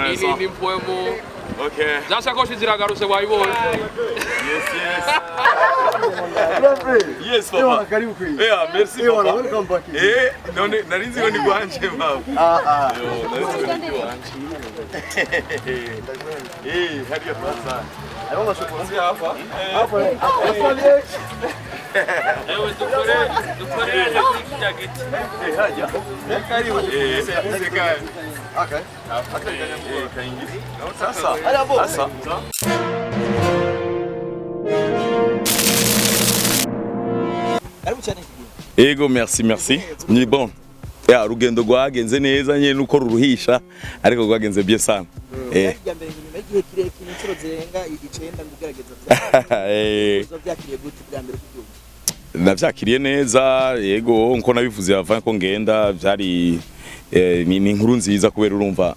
neza. Ni poemo. Okay. Zasakoshi ziragarutse wayibonye. Yes, yes. Lovely. Yes, papa. Karibu kwi. Yeah, merci papa. Welcome back. None narinzi ngo ni gwanje mama. Yo, narinzi ngo ni gwanje. Hadi sasa. Naomba shukrani Hapa. hapa. Ewe dukore kija giti. Haja. Karibu. Sika. Okay. Kaingi. Sasa. Sasa. Karibu cyane. Ego, merci. Ni bon. Ya rugendo rwagenze neza nyene nuko ruruhisha ariko rwagenze bien sana. Yambere nyuma y'igihe kirekire inshuro zirenga 9 ngugerageza byakiriye gute bwa mbere kubyumva. Navyakiriye neza yego nko nabivuze avant ko ngenda byari ni inkuru nziza kubera urumva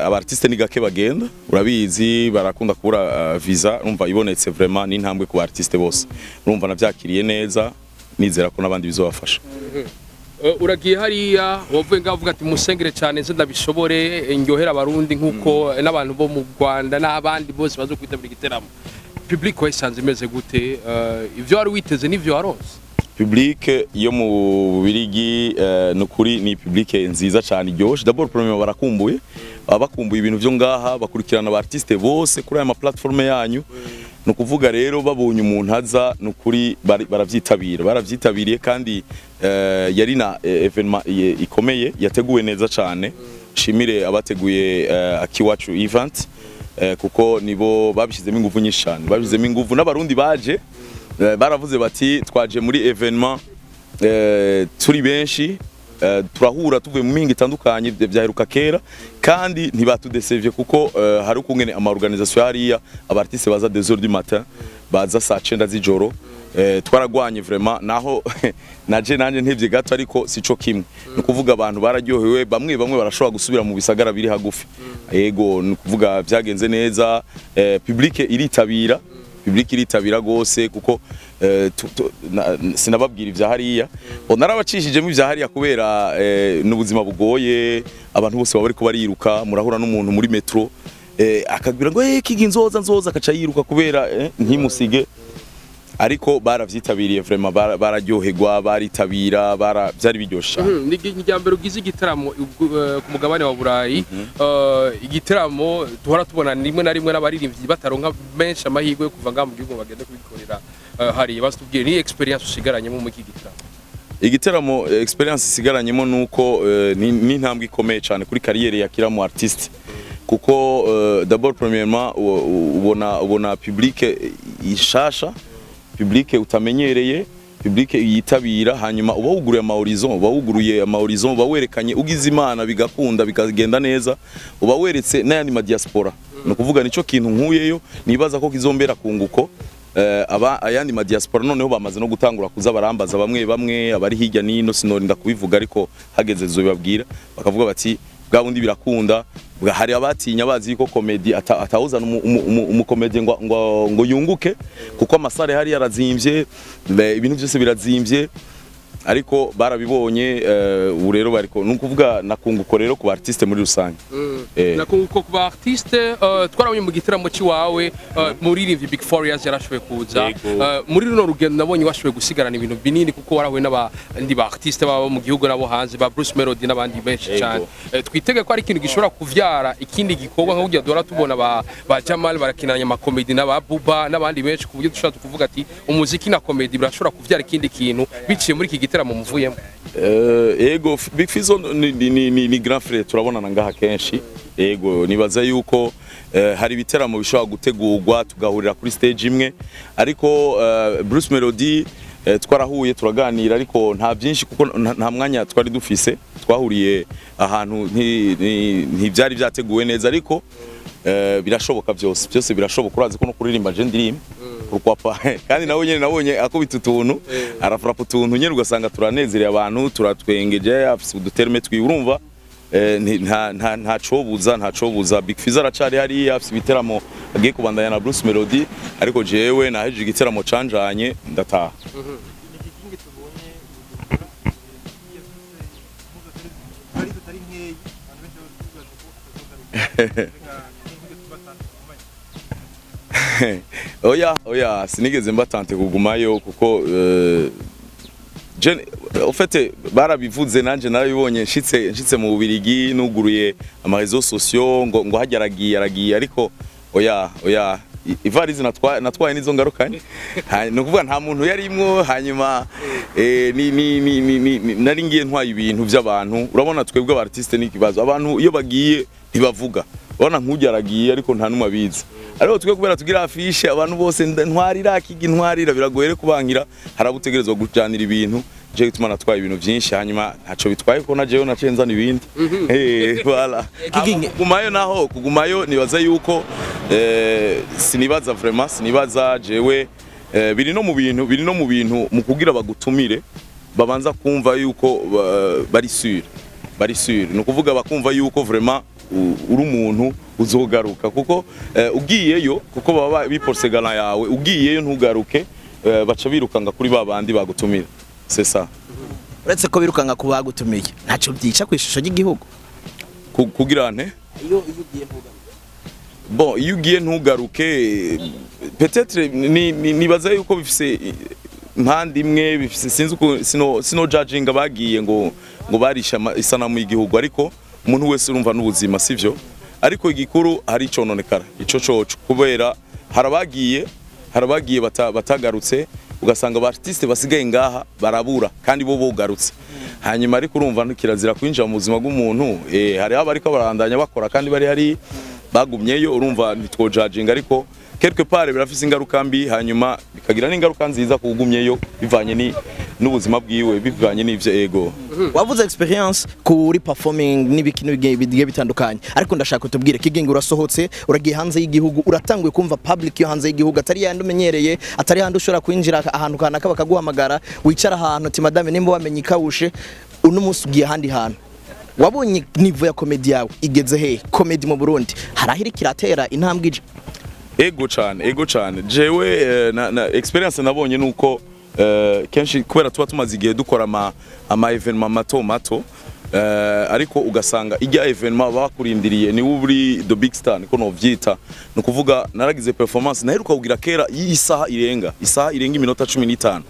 abartiste ni gake bagenda urabizi barakunda kubura visa urumva ibonetse vraiment ni intambwe ku artiste bose urumva navyakiriye neza nizera ko nabandi bizobafasha. Uragiye hariya wavuye ngavuga ati musengere cyane nze ndabishobore ngyohera abarundi nkuko n'abantu bo mu Rwanda n'abandi bose bazo kwitabira igiteramo. Public wasanze imeze gute? Ivyo wari witeze n'ivyo waronse? Public yo mu Bubirigi nukuri ni public nziza cyane iryoshe. D'abord premier barakumbuye abakumbuye ibintu byo ngaha bakurikirana aba artiste bose kuri aya platform yanyu. No kuvuga rero babonye umuntu aza nukuri baravyitabiriye kandi yari na evenement ikomeye yateguwe neza cyane. Shimire abateguye Akiwacu event kuko nibo babishizemo ingufu nyinshi cyane babishizemo ingufu n'abarundi baje baravuze bati twaje muri evenement turi benshi turahura tuvuye mu mingi itandukanye byaheruka kera kandi ntibatudesevye kuko hari ukungene ama organisation hariya abartiste baza 2h du matin baza saa 9 z'ijoro twaragwanye vraiment naho nanje ntevye gato ariko sico kimwe nukuvuga abantu bararyohewe bamwe barashobora gusubira mu bisagara biri hagufi yego nukuvuga byagenze neza public iritabira gose kuko sinababwira ivya hariya narabacishijemo ivya hariya kubera n'ubuzima bugoye abantu bose bari ko bariruka murahura n'umuntu muri metro akabwira ngo Kigingi nzoza akaca yiruka kubera ntimusige ariko baravyitabiriye vraiment bararyoherwa baritabira byari biryosha. Ni njyambere ugize igiteramo ku mugabane wa Burayi igiteramo tuhora tubona rimwe na rimwe n'abaririmbyi bataronka benshi amahirwe yo kuva ngamu gihugu bagende kubikorera hari bastubwiye ni experience usigaranyemo mu giteramo. Igiteramo experience isigaranyemo nuko ni intambwe ikomeye cyane kuri carrière ya kila mu artiste kuko d'abord premièrement ubona public ishasha public utamenyereye public yitabira hanyuma ubawuguruye ama horizon bawerekanye ugize imana bigakunda bikagenda neza ubaweretse n'ayandi ma diaspora no kuvuga nico kintu nkuyeyo nibaza ko kizombera kunguko ayandi ma diaspora noneho bamaze no gutangura kuza barambaza bamwe abari hirya nino sinorinda kubivuga ariko hageze zo bibabwira bakavuga bati bwa bundi birakunda hari abatinya bazi ko comedy atawuzana umukomedi ngo yunguke kuko amasare hari yarazimvye ibintu byose birazimvye ariko barabibonye ubu rero bariko nukuvuga nakunguko rero ku artiste muri rusange nakunguko ku artiste twarabonye mu giteramo ciwawe muri Live Big Forias yarashoboye kuza muri runo rugendo nabonye washoboye gusigarana ibintu binini kuko warahuye n'abandi ba artiste babo mu gihugu nabo hanze ba Bruce Melody n'abandi benshi cyane twitege ko ari ikintu gishobora kuvyara ikindi gikorwa nko kujya dora tubona ba Jamal barakinanya ama comedy n'aba Buba n'abandi benshi ku buryo dushaka kuvuga ati umuziki na comedy birashobora kuvyara ikindi kintu biciye muri iki giteramo muvuyemo. Ego Big Fizzo ni grand frère turabonana ngaha kenshi ego nibaza yuko hari ibiteramo bishobora gutegurwa tugahurira kuri stage imwe ariko Bruce Melody twarahuye turaganira ariko nta byinshi kuko nta mwanya twari dufise twahuriye ahantu ntibyari byateguwe neza ariko birashoboka byose birashoboka urazi ko no kuririmba je ndirimba urupapa kandi nawe nyene nabonye akubita utuntu arafrapa utuntu nyene ugasanga turanezereye abantu turatwengeje afise uduterme twirumva nta cobuza Big Fizzo aracari hari afise ibiteramo agiye kubandanya na Bruce Melody ariko jewe naheje igiteramo canjanye ndataha. oya sinigeze mbatante kugumayo kuko en fait barabivuze nanje narabibonye nshitse mu Bubiligi nuguruye ama réseaux sociaux ngo hajyaragiye ariko oya ivarizi natwaye nizo ngarukanye no kuvuga nta muntu yarimwo hanyuma nari ngiye ntwaye ibintu by'abantu urabona twebwe abartiste n'ikibazo abantu iyo bagiye ntibavuga urabona nk'ujyaragiye ariko nta numwe abizi ariko twe kubera tugira afishe abantu bose ntwarira ntwarira biragoye kubankira harabutegerezwa gujanira ibintu je gituma natwaye ibintu byinshi hanyuma ntaco bitwaye ko najeyo nacenzana ibindi voilà kugumayo nibaza yuko sinibaza vraiment sinibaza jewe biri no mu bintu mu kugira bagutumire babanza kumva yuko bari sûr no kuvuga bakumva yuko vraiment uri umuntu uzogaruka kuko ugiyeyo kuko baba biporsegana yawe ugiyeyo ntugaruke baca birukanga kuri babandi bagutumira c'est ça uretse ko birukanga ku bagutumiye ntaco byica ku ishusho ry'igihugu kugira nte iyo ugiye ntugaruke bon iyo ugiye ntugaruke peut-être nibaza yuko bifise impande imwe bifise sinzi uko sino judging abagiye ngo barisha isanamu y'igihugu ariko umuntu wese urumva n'ubuzima sivyo ariko igikuru hari icononekara ico coco kubera harabagiye batagarutse ugasanga abartiste basigaye ngaha barabura kandi bo bogarutse hanyuma ariko urumva ntukirazira kwinjira mu buzima bw'umuntu hari abariko barandanya bakora kandi bari hari bagumyeyo urumva ntitwojudging ariko quelque part birafise ingaruka mbi hanyuma bikagira n'ingaruka nziza kugumyeyo bivanye n'ubuzima bwiwe bivanye n'ivyo ego wavuze experience kuri performing n'ibikino bigiye bitandukanye ariko ndashaka kutubwire Kigingi urasohotse uragiye hanze y'igihugu uratanguye kumva public yo hanze y'igihugu atari yandi umenyereye atari handi ushobora kwinjira ahantu kanaka bakaguhamagara wicara ahantu ti madame nimba wamenye ikawushe uno munsi ugiye handi hantu wabonye niveau ya comedy yawe igeze he comedy mu Burundi harahiri kiratera intambwe ije ego cyane jewe na experience nabonye nuko kenshi kubera tuba tumaze igihe dukora ama evenement mato ariko ugasanga ijya evenement bakurindiriye ni uri the big star niko no vyita no kuvuga naragize performance naheruka kugira kera isaha irenga iminota 15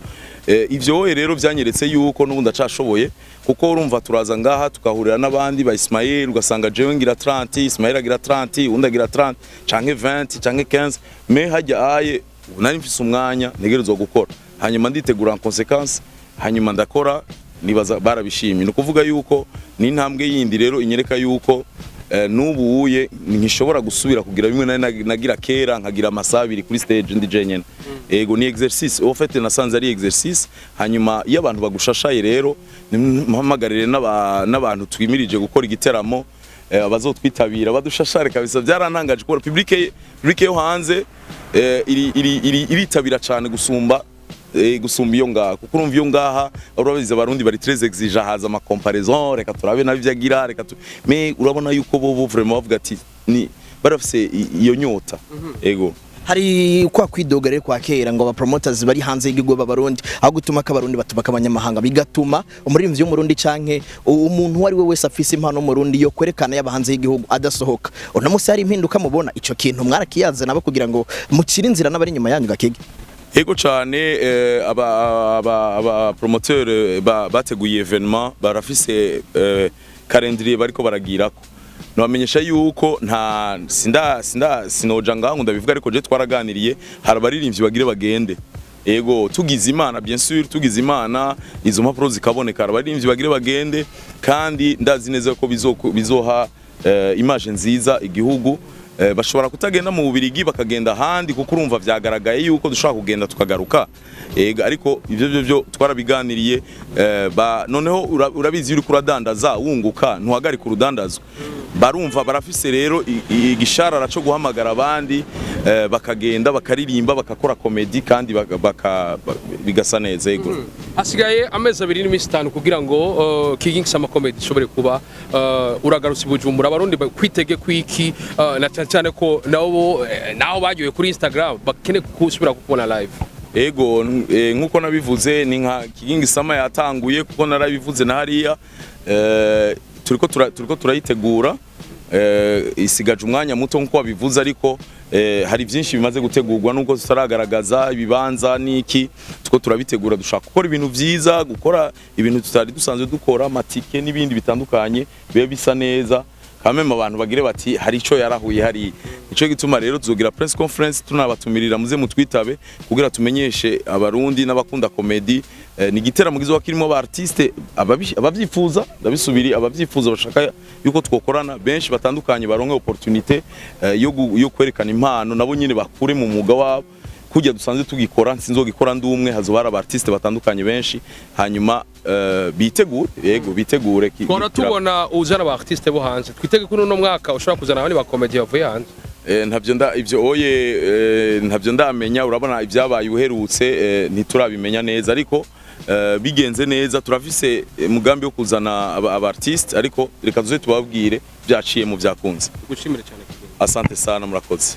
ivyo rero vyanyeretse yuko n'ubundi acashoboye kuko urumva turaza ngaha tukahurira n'abandi ba Ismail ugasanga jewe ngira 30 Ismail agira 30 undi agira 30 canke 20 canke 15 me hajya aye nari mfise umwanya ntegerezwa gukora hanyuma nditegura en conséquence hanyuma ndakora nibaza barabishimye no kuvuga yuko ni intambwe yindi rero inyereka yuko nubuye nkishobora gusubira kugira bimwe nagira kera nkagira amasabiri kuri stage ndi jenyene ego ni exercice au fait nasanze ari exercice hanyuma iyo abantu bagushashaye rero mpamagarire n'abantu twimirije gukora igiteramo abazotwitabira badushashare kabisa byarantangaje ko public yo hanze iritabira cyane gusumba iyo ngaha kuko urumva iyo ngaha urabizi abarundi bari très exigent haza ama comparaison reka turabe nabyo agira reka mais urabona yuko bo vraiment bavuga ati ni barafise iyo nyota ego hari kwa kwidoga rero kwa kera ngo aba promoters bari hanze y'igihugu b'abarundi aho gutuma k'abarundi batubaka abanyamahanga bigatuma umuririmbyi w'umurundi canke umuntu wari we wese afise impano mu Burundi yo kwerekana yaba hanze y'igihugu adasohoka ona musi hari impinduka mubona ico kintu mwarakiyaze nabo kugira ngo mukire inzira n'abari nyuma yanyu Gakigi ego cyane aba promoteur bateguye evenement barafise calendrier bariko baragirako nabamenyesha yuko nta sinoja ngaho ndabivuga ariko je twaraganiriye harabaririmbyi bagire bagende ego tugize imana bien sûr tugize imana izo mpapuro zikaboneka harabaririmbyi bagire bagende kandi ndazi neza ko bizoha image nziza igihugu bashobora kutagenda mu Bubiligi bakagenda handi kuko urumva vyagaragaye yuko dushaka kugenda tukagaruka ariko ivyo twarabiganiriye noneho urabizi uri kuradandaza wunguka ntuhagarika urudandazwa barumva barafise rero igisharara cyo guhamagara abandi bakagenda bakaririmba bakakora comedy kandi bigasa neza ego hasigaye amezi 2 n'imisi 5 kugira ngo Kigingi sama comedy ishobore kuba uragarutse Bujumbura abarundi kwitege kwiki na cyane ko naho bagiye kuri Instagram bakene kusubira kubona live ego nkuko nabivuze ni nka Kigingi sama yatanguye kuko narabivuze na hariya turiko turayitegura isigaje umwanya muto nkuko babivuze ariko hari byinshi bimaze gutegurwa nubwo tutaragaragaza ibibanza niki tuko turabitegura dushaka gukora ibintu vyiza gukora ibintu tutari dusanzwe dukora amatike n'ibindi bitandukanye bibe bisa neza kameme abantu bagire bati hari ico yarahuye hari ico gituma rero tuzogira press conference tunabatumirira muze mutwitabe kugira tumenyeshe abarundi n'abakunda comedy ni igiteramo gizo kirimo aba artiste abavyifuza ndabisubiri abavyifuza bashaka yuko twokorana benshi batandukanye baronke opportunité yo kwerekana impano nabo nyine bakure mu mwuga wabo kujya dusanzwe tugikora sinzogikora ndumwe hazobara aba artiste batandukanye benshi hanyuma bitegure yego bitegure kora tubona uzana aba artiste bo hanze twitege ko no mwaka ushobora kuzana abandi ba comedy bavuye hanze ntabyo ndamenya urabona ibyabaye uherutse ntiturabimenya neza ariko bigenze neza turafise mugambi wo kuzana aba artiste ariko reka tuze tubabwire byaciye mu byakunze gushimire cyane asante sana murakoze